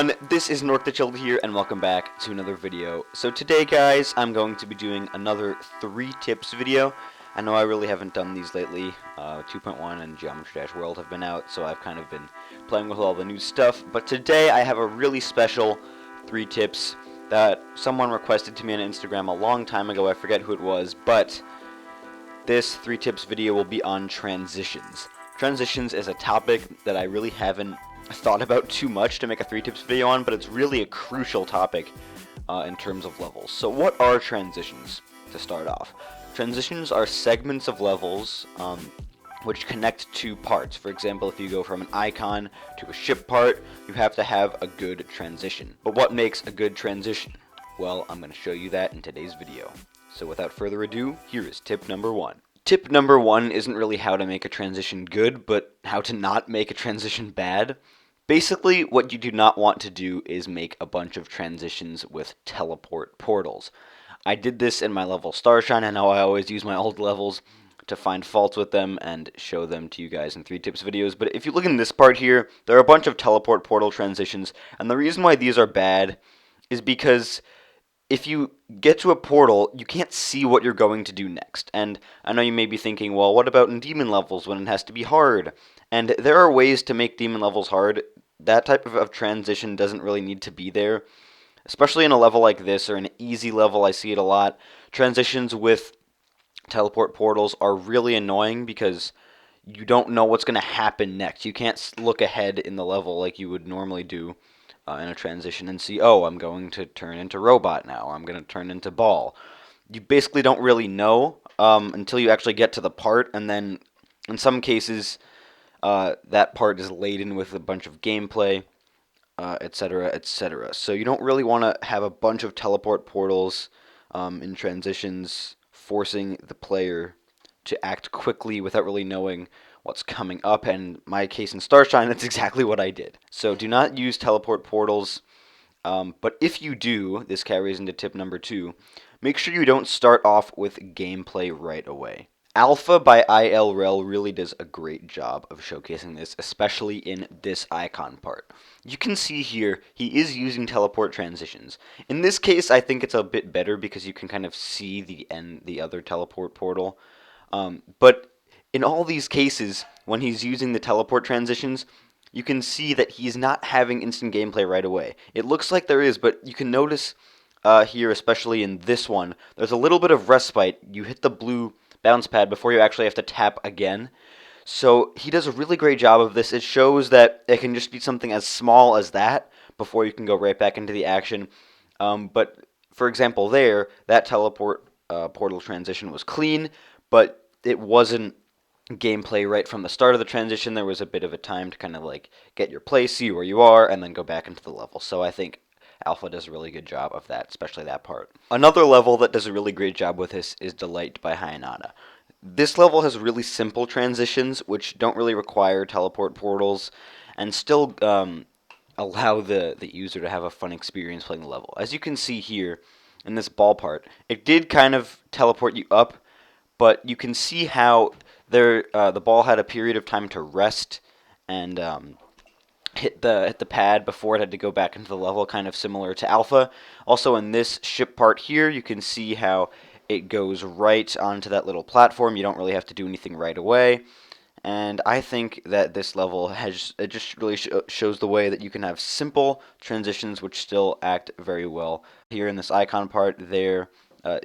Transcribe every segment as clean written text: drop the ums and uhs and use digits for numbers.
everyone, this is Childa here, and welcome back to another video. So today, guys, I'm going to be doing another 3 tips video. I know I really haven't done these lately. 2.1 and Geometry-World have been out, so I've kind of been playing with all the new stuff. But today, I have a really special 3 tips that someone requested to me on Instagram a long time ago. I forget who it was, but this 3 tips video will be on transitions. Transitions is a topic that I really haven't thought about too much to make a 3 tips video on, but it's really a crucial topic in terms of levels. So what are transitions, to start off? Transitions are segments of levels which connect two parts. For example, if you go from an icon to a ship part, you have to have a good transition. But what makes a good transition? Well, I'm going to show you that in today's video. So without further ado, here is tip number 1. Tip number 1 isn't really how to make a transition good, but how to not make a transition bad. Basically, what you do not want to do is make a bunch of transitions with teleport portals. I did this in my level Starshine. I know I always use my old levels to find faults with them and show them to you guys in 3 tips videos. But if you look in this part here, there are a bunch of teleport portal transitions. And the reason why these are bad is because if you get to a portal, you can't see what you're going to do next. And I know you may be thinking, well, what about in demon levels when it has to be hard? And there are ways to make demon levels hard. That type of transition doesn't really need to be there. Especially in a level like this, or an easy level, I see it a lot. Transitions with teleport portals are really annoying because you don't know what's going to happen next. You can't look ahead in the level like you would normally do in a transition and see, oh, I'm going to turn into robot now, or I'm going to turn into ball. You basically don't really know until you actually get to the part, and then in some cases that part is laden with a bunch of gameplay, etc., etc. So you don't really want to have a bunch of teleport portals in transitions, forcing the player to act quickly without really knowing what's coming up. And in my case in Starshine, that's exactly what I did. So do not use teleport portals. But if you do, this carries into tip number 2, make sure you don't start off with gameplay right away. Alpha by ILRELL really does a great job of showcasing this, especially in this icon part. You can see here, he is using teleport transitions. In this case, I think it's a bit better because you can kind of see the other teleport portal. But in all these cases, when he's using the teleport transitions, you can see that he's not having instant gameplay right away. It looks like there is, but you can notice here, especially in this one, there's a little bit of respite. You hit the blue bounce pad before you actually have to tap again. So he does a really great job of this. It shows that it can just be something as small as that before you can go right back into the action. But for example there, that teleport portal transition was clean, but it wasn't gameplay right from the start of the transition. There was a bit of a time to kind of like get your place, see where you are, and then go back into the level. So I think Alpha does a really good job of that, especially that part. Another level that does a really great job with this is Delight by Hyenada. This level has really simple transitions, which don't really require teleport portals, and still allow the user to have a fun experience playing the level. As you can see here, in this ball part, it did kind of teleport you up, but you can see how the ball had a period of time to rest and hit the pad before it had to go back into the level, kind of similar to Alpha. Also in this ship part here, you can see how it goes right onto that little platform. You don't really have to do anything right away. And I think that this level just really shows the way that you can have simple transitions which still act very well. Here in this icon part there,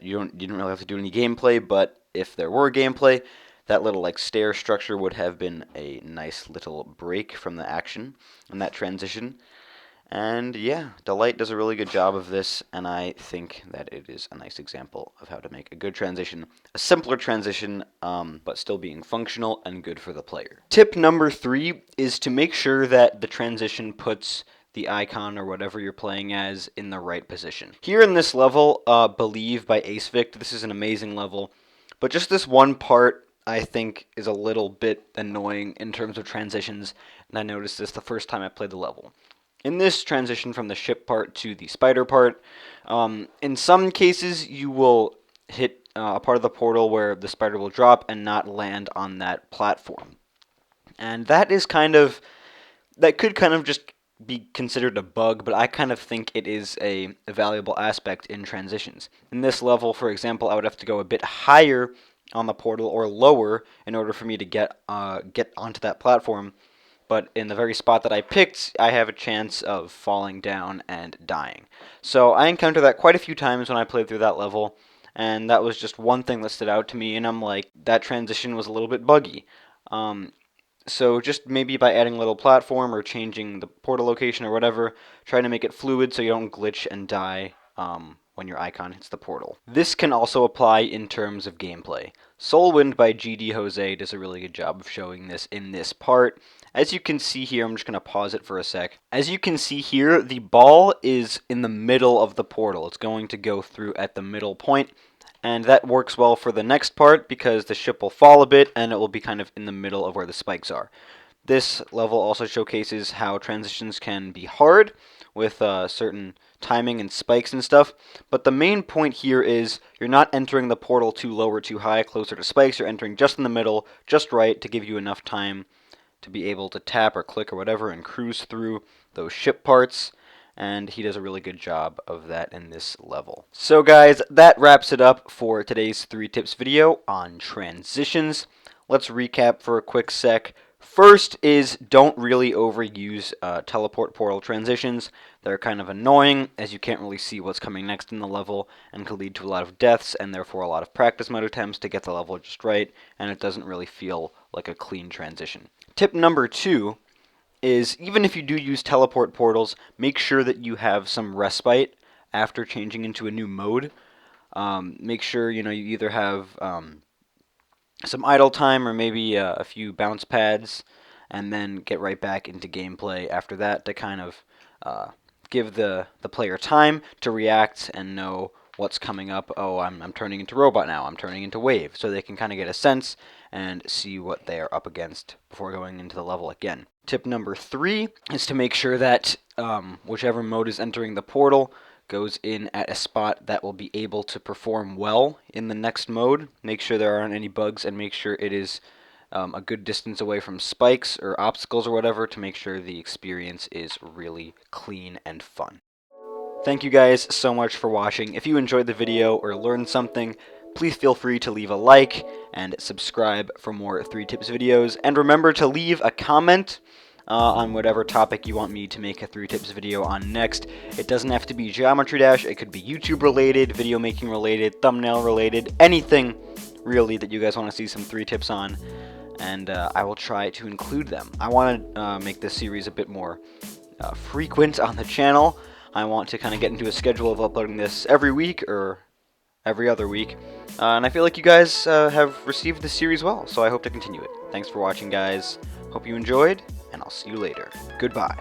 you didn't really have to do any gameplay, but if there were gameplay, that little like stair structure would have been a nice little break from the action in that transition. And yeah, Delight does a really good job of this, and I think that it is a nice example of how to make a good transition, a simpler transition, but still being functional and good for the player. Tip number 3 is to make sure that the transition puts the icon or whatever you're playing as in the right position. Here in this level, Believe by AceVict, this is an amazing level, but just this one part I think is a little bit annoying in terms of transitions, and I noticed this the first time I played the level. In this transition from the ship part to the spider part, in some cases you will hit a part of the portal where the spider will drop and not land on that platform. And that could kind of just be considered a bug, but I kind of think it is a valuable aspect in transitions. In this level, for example, I would have to go a bit higher on the portal or lower in order for me to get onto that platform. But in the very spot that I picked, I have a chance of falling down and dying. So I encountered that quite a few times when I played through that level, and that was just one thing that stood out to me, and I'm like, that transition was a little bit buggy. So just maybe by adding a little platform or changing the portal location or whatever, trying to make it fluid so you don't glitch and die when your icon hits the portal. This can also apply in terms of gameplay. Soulwind by GD Jose does a really good job of showing this in this part. As you can see here, I'm just going to pause it for a sec. As you can see here, the ball is in the middle of the portal. It's going to go through at the middle point. And that works well for the next part because the ship will fall a bit and it will be kind of in the middle of where the spikes are. This level also showcases how transitions can be hard with certain timing and spikes and stuff, but the main point here is you're not entering the portal too low or too high, closer to spikes. You're entering just in the middle, just right, to give you enough time to be able to tap or click or whatever and cruise through those ship parts. And he does a really good job of that in this level. So guys, that wraps it up for today's 3 tips video on transitions. Let's recap for a quick sec. First is don't really overuse teleport portal transitions. They're kind of annoying as you can't really see what's coming next in the level and could lead to a lot of deaths and therefore a lot of practice mode attempts to get the level just right, and it doesn't really feel like a clean transition. Tip number 2 is even if you do use teleport portals, make sure that you have some respite after changing into a new mode. Make sure you either have some idle time or maybe a few bounce pads, and then get right back into gameplay after that to kind of give the player time to react and know what's coming up. Oh, I'm turning into robot now. I'm turning into wave, so they can kind of get a sense and see what they are up against before going into the level again. Tip number 3 is to make sure that whichever mode is entering the portal goes in at a spot that will be able to perform well in the next mode. Make sure there aren't any bugs and make sure it is a good distance away from spikes or obstacles or whatever to make sure the experience is really clean and fun. Thank you guys so much for watching. If you enjoyed the video or learned something, please feel free to leave a like and subscribe for more 3 tips videos. And remember to leave a comment on whatever topic you want me to make a 3 tips video on next. It doesn't have to be Geometry Dash. It could be YouTube related, video making related, thumbnail related, anything really that you guys want to see some 3 tips on. And I will try to include them. I want to make this series a bit more frequent on the channel. I want to kind of get into a schedule of uploading this every week or every other week. And I feel like you guys have received this series well, so I hope to continue it. Thanks for watching, guys. Hope you enjoyed, and I'll see you later. Goodbye.